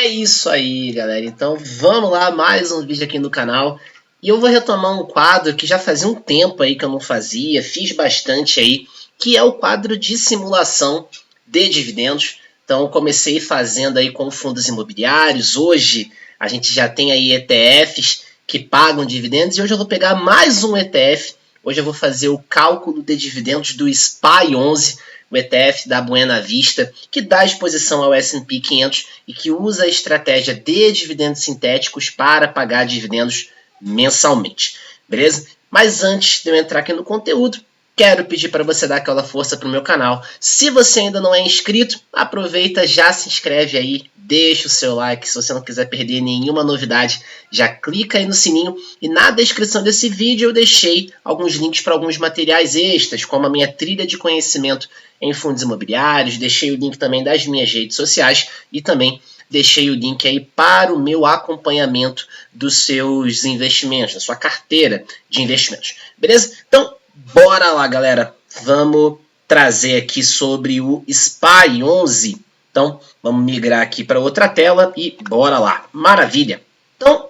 É isso aí, galera. Então vamos lá, mais um vídeo aqui no canal. E eu vou retomar um quadro que já fazia um tempo aí que eu não fazia, fiz bastante aí, que é o quadro de simulação de dividendos. Então eu comecei fazendo aí com fundos imobiliários. Hoje a gente já tem aí ETFs que pagam dividendos e hoje eu vou pegar mais um ETF. Hoje eu vou fazer o cálculo de dividendos do SPY11, o ETF da Buena Vista, que dá exposição ao S&P 500 e que usa a estratégia de dividendos sintéticos para pagar dividendos mensalmente, beleza? Mas antes de eu entrar aqui no conteúdo, quero pedir para você dar aquela força para o meu canal. Se você ainda não é inscrito, aproveita, já se inscreve aí, deixa o seu like. Se você não quiser perder nenhuma novidade, já clica aí no sininho. E na descrição desse vídeo eu deixei alguns links para alguns materiais extras, como a minha trilha de conhecimento em fundos imobiliários, deixei o link também das minhas redes sociais e também deixei o link aí para o meu acompanhamento dos seus investimentos, da sua carteira de investimentos. Beleza? Então, bora lá, galera. Vamos trazer aqui sobre o SPY11. Então, vamos migrar aqui para outra tela e bora lá. Maravilha! Então,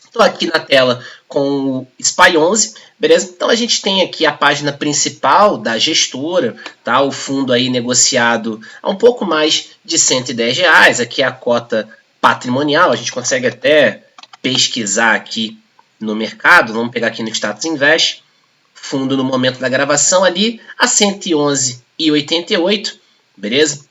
estou aqui na tela com o SPY11, beleza? Então a gente tem aqui a página principal da gestora, tá? O fundo aí negociado a um pouco mais de R$110. Aqui é a cota patrimonial, a gente consegue até pesquisar aqui no mercado. Vamos pegar aqui no Status Invest. Fundo no momento da gravação ali a 111,88, beleza?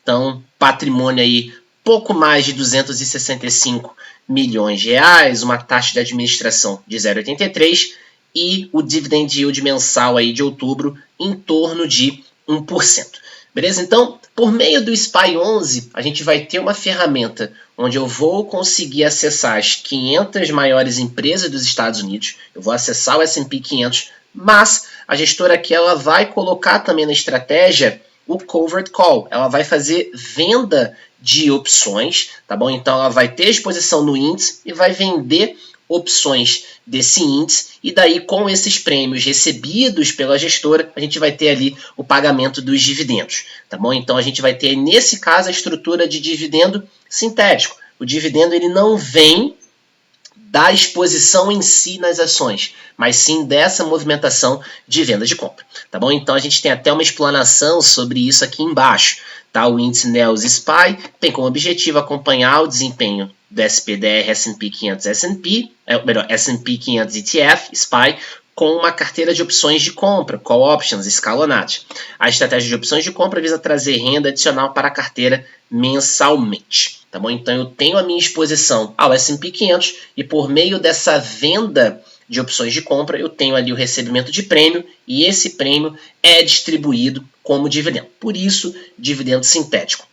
Então, patrimônio aí pouco mais de 265 milhões de reais, uma taxa de administração de 0,83 e o dividend yield mensal aí de outubro em torno de 1%. Beleza? Então, por meio do SPY11, a gente vai ter uma ferramenta onde eu vou conseguir acessar as 500 maiores empresas dos Estados Unidos, eu vou acessar o S&P 500, mas a gestora aqui ela vai colocar também na estratégia o covered call. Ela vai fazer venda de opções, tá bom? Então ela vai ter exposição no índice e vai vender opções desse índice, e daí com esses prêmios recebidos pela gestora, a gente vai ter ali o pagamento dos dividendos, tá bom? Então a gente vai ter nesse caso a estrutura de dividendo sintético. O dividendo ele não vem da exposição em si nas ações, mas sim dessa movimentação de venda de compra, tá bom? Então a gente tem até uma explanação sobre isso aqui embaixo, tá? O índice NEOS SPY tem como objetivo acompanhar o desempenho do SPDR S&P 500 S&P 500 ETF SPY com uma carteira de opções de compra, call options, escalonadas. A estratégia de opções de compra visa trazer renda adicional para a carteira mensalmente. Tá bom? Então eu tenho a minha exposição ao S&P 500 e por meio dessa venda de opções de compra eu tenho ali o recebimento de prêmio e esse prêmio é distribuído como dividendo. Por isso, dividendo sintético.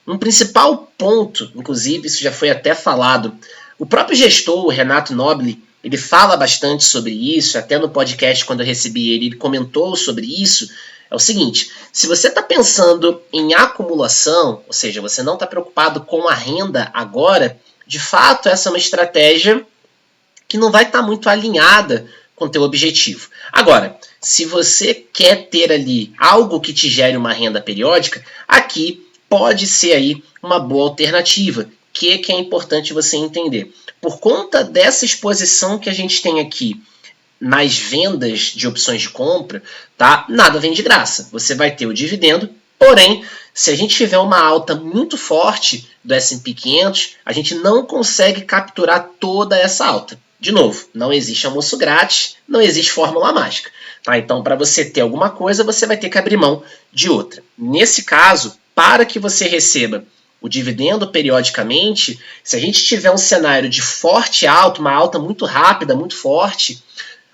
Um principal ponto, inclusive isso já foi até falado, o próprio gestor, o Renato Nobile, ele fala bastante sobre isso, até no podcast quando eu recebi ele, ele comentou sobre isso. É o seguinte, se você está pensando em acumulação, ou seja, você não está preocupado com a renda agora, de fato essa é uma estratégia que não vai estar muito alinhada com o teu objetivo. Agora, se você quer ter ali algo que te gere uma renda periódica, aqui pode ser aí uma boa alternativa. O que é importante você entender? Por conta dessa exposição que a gente tem aqui nas vendas de opções de compra, tá? Nada vem de graça. Você vai ter o dividendo, porém, se a gente tiver uma alta muito forte do S&P 500, a gente não consegue capturar toda essa alta. De novo, não existe almoço grátis, não existe fórmula mágica. Tá? Então, para você ter alguma coisa, você vai ter que abrir mão de outra. Nesse caso, para que você receba o dividendo periodicamente, se a gente tiver um cenário de forte alta, uma alta muito rápida, muito forte,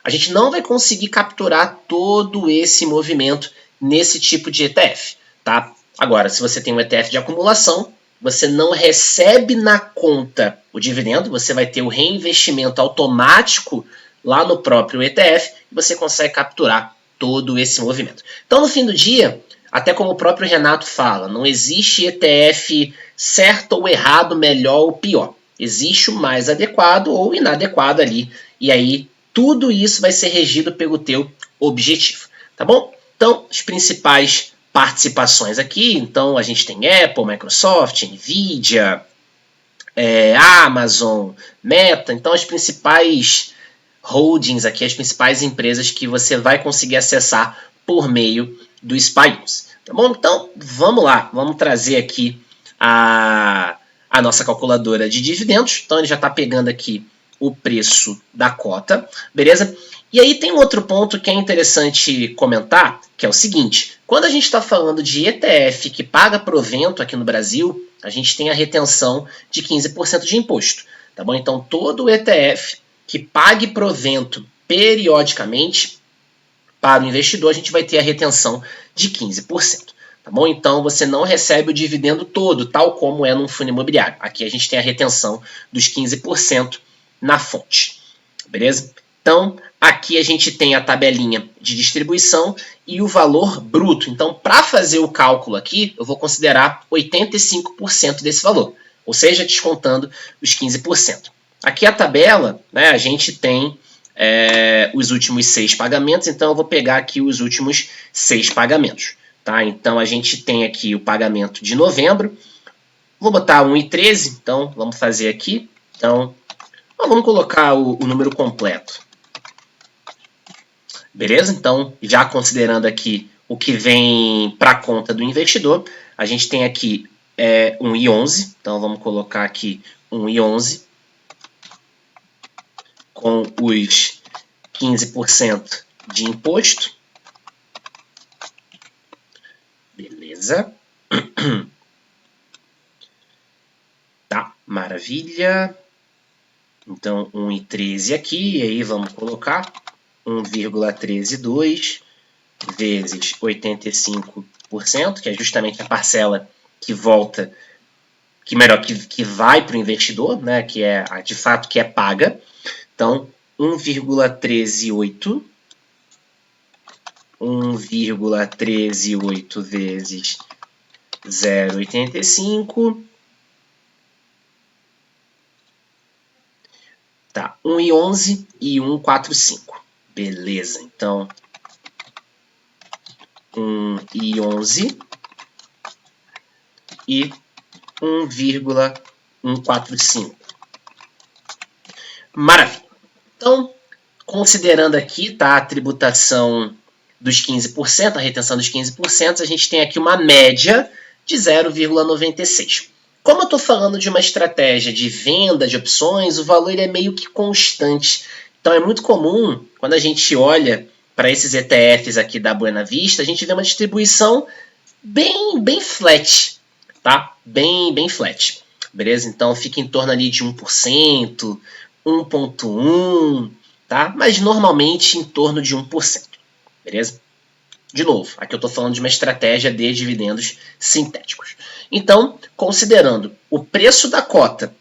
a gente não vai conseguir capturar todo esse movimento nesse tipo de ETF. Tá? Agora, se você tem um ETF de acumulação, você não recebe na conta o dividendo, você vai ter o reinvestimento automático lá no próprio ETF e você consegue capturar todo esse movimento. Então, no fim do dia, até como o próprio Renato fala, não existe ETF certo ou errado, melhor ou pior. Existe o mais adequado ou inadequado ali. E aí, tudo isso vai ser regido pelo teu objetivo. Tá bom? Então, as principais participações aqui. Então, a gente tem Apple, Microsoft, Nvidia, Amazon, Meta, então as principais holdings aqui, as principais empresas que você vai conseguir acessar por meio do SPY11. Tá bom? Então, vamos lá, vamos trazer aqui a nossa calculadora de dividendos. Então, ele já está pegando aqui o preço da cota, beleza? E aí tem um outro ponto que é interessante comentar, que é o seguinte, quando a gente está falando de ETF que paga provento aqui no Brasil, a gente tem a retenção de 15% de imposto, tá bom? Então, todo ETF que pague provento periodicamente para o investidor, a gente vai ter a retenção de 15%. Tá bom? Então, você não recebe o dividendo todo, tal como é num fundo imobiliário. Aqui a gente tem a retenção dos 15% na fonte. Beleza? Então, aqui a gente tem a tabelinha de distribuição e o valor bruto. Então, para fazer o cálculo aqui, eu vou considerar 85% desse valor, ou seja, descontando os 15%. Aqui a tabela, né, a gente tem os últimos 6 pagamentos, então eu vou pegar aqui os últimos 6 pagamentos. Tá? Então, a gente tem aqui o pagamento de novembro, vou botar 1,13, então vamos fazer aqui. Então, vamos colocar o número completo. Beleza? Então, já considerando aqui o que vem para a conta do investidor, a gente tem aqui 1,11. Então, vamos colocar aqui 1,11 com os 15% de imposto. Beleza? Tá, maravilha. Então, 1,13 aqui, e aí vamos colocar 1,132 vezes 85%, que é justamente a parcela que volta, que vai para o investidor, né, que é de fato que é paga. Então, 1,138 vezes 0,85. Tá, 1,11 e 1,45. Beleza, então 1,11 e 1,145. Maravilha. Então, considerando aqui, tá, a tributação dos 15%, a retenção dos 15%, a gente tem aqui uma média de 0,96. Como eu estou falando de uma estratégia de venda de opções, o valor é meio que constante. Então é muito comum, quando a gente olha para esses ETFs aqui da Buena Vista, a gente vê uma distribuição bem flat, tá? Bem flat, beleza? Então fica em torno ali de 1%, 1,1%, tá? Mas normalmente em torno de 1%, beleza? De novo, aqui eu estou falando de uma estratégia de dividendos sintéticos. Então, considerando o preço da cota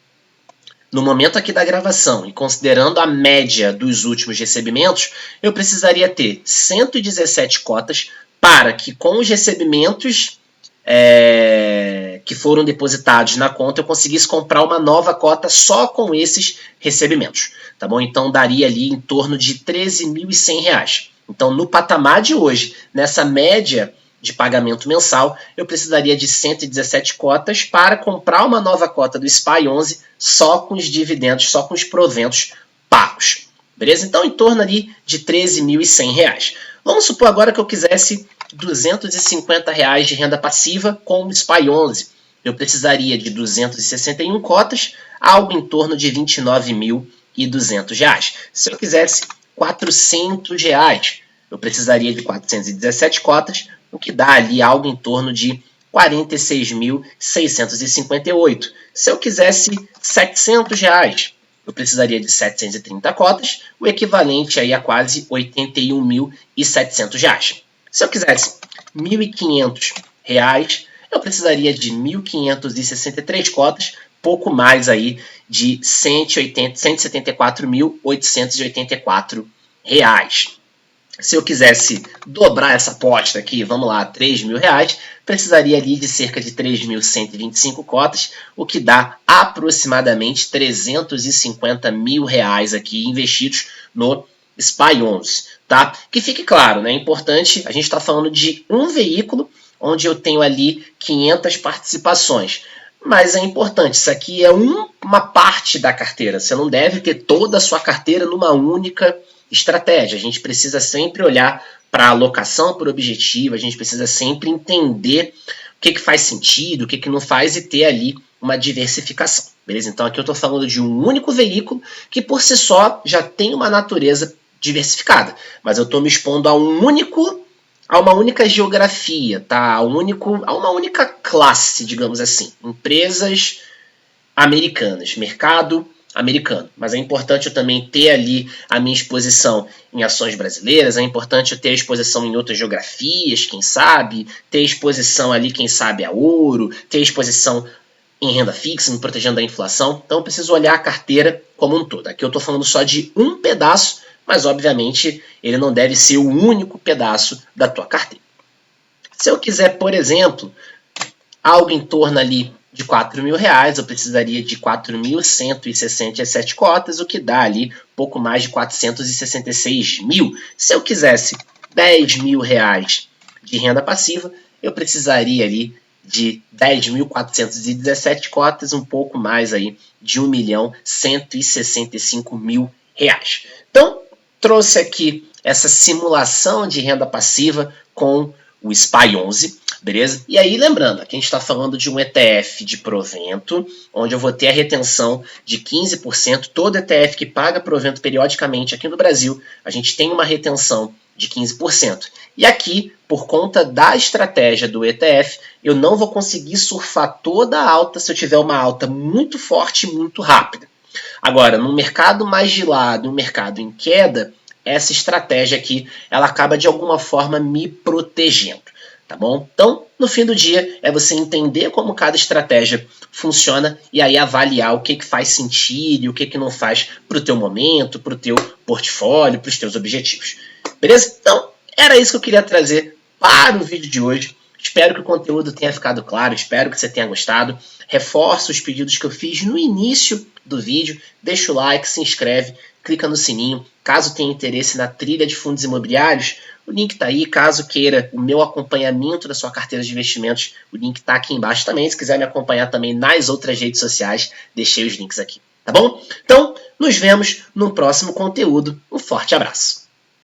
no momento aqui da gravação e considerando a média dos últimos recebimentos, eu precisaria ter 117 cotas para que com os recebimentos que foram depositados na conta eu conseguisse comprar uma nova cota só com esses recebimentos. Tá bom? Então, daria ali em torno de R$ 13.100. Então, no patamar de hoje, nessa média de pagamento mensal, eu precisaria de 117 cotas para comprar uma nova cota do SPY11 só com os dividendos, só com os proventos pagos. Beleza? Então, em torno ali de R$ 13.100. Vamos supor agora que eu quisesse R$ 250 de renda passiva com o SPY11. Eu precisaria de 261 cotas, algo em torno de R$ 29.200. Se eu quisesse R$400, eu precisaria de 417 cotas, o que dá ali algo em torno de R$ 46.658. Se eu quisesse R$700, eu precisaria de 730 cotas, o equivalente aí a quase R$ 81.700. Se eu quisesse R$ 1.500, eu precisaria de 1.563 cotas, pouco mais aí de R$ 174.884. Se eu quisesse dobrar essa aposta aqui, vamos lá, R$ 3.000, precisaria ali de cerca de 3.125 cotas, o que dá aproximadamente R$ 350 mil aqui investidos no SPY11, tá? Que fique claro, né? É importante, a gente está falando de um veículo onde eu tenho ali 500 participações. mas é importante. Isso aqui é uma parte da carteira. Você não deve ter toda a sua carteira numa única estratégia. A gente precisa sempre olhar para a alocação por objetivo, a gente precisa sempre entender o que faz sentido, o que não faz e ter ali uma diversificação. Beleza? Então aqui eu estou falando de um único veículo que por si só já tem uma natureza diversificada, mas eu estou me expondo a uma única geografia, tá? A uma única classe, digamos assim, empresas americanas, mercado americano. Mas é importante eu também ter ali a minha exposição em ações brasileiras, é importante eu ter a exposição em outras geografias, quem sabe, ter exposição ali, quem sabe, a ouro, ter exposição em renda fixa, me protegendo da inflação. Então eu preciso olhar a carteira como um todo. Aqui eu estou falando só de um pedaço, mas obviamente ele não deve ser o único pedaço da tua carteira. Se eu quiser, por exemplo, algo em torno ali de R$4.000, eu precisaria de 4.167 cotas, o que dá ali pouco mais de 466 mil. Se eu quisesse R$10.000 de renda passiva, eu precisaria ali de 10.417 cotas, um pouco mais aí de R$1.165.000. Então, trouxe aqui essa simulação de renda passiva com o SPY 11, beleza? E aí, lembrando, aqui a gente está falando de um ETF de provento, onde eu vou ter a retenção de 15%. Todo ETF que paga provento periodicamente aqui no Brasil, a gente tem uma retenção de 15%. E aqui, por conta da estratégia do ETF, eu não vou conseguir surfar toda a alta se eu tiver uma alta muito forte e muito rápida. Agora, no mercado mais de lado, no mercado em queda, essa estratégia aqui, ela acaba de alguma forma me protegendo, tá bom? Então, no fim do dia, é você entender como cada estratégia funciona e aí avaliar o que faz sentido e o que não faz para o teu momento, para o teu portfólio, para os teus objetivos. Beleza? Então, era isso que eu queria trazer para o vídeo de hoje. Espero que o conteúdo tenha ficado claro, espero que você tenha gostado. Reforço os pedidos que eu fiz no início do vídeo. Deixa o like, se inscreve, clica no sininho. Caso tenha interesse na trilha de fundos imobiliários, o link está aí. Caso queira o meu acompanhamento da sua carteira de investimentos, o link está aqui embaixo também. Se quiser me acompanhar também nas outras redes sociais, deixei os links aqui, tá bom? Então, nos vemos no próximo conteúdo. Um forte abraço.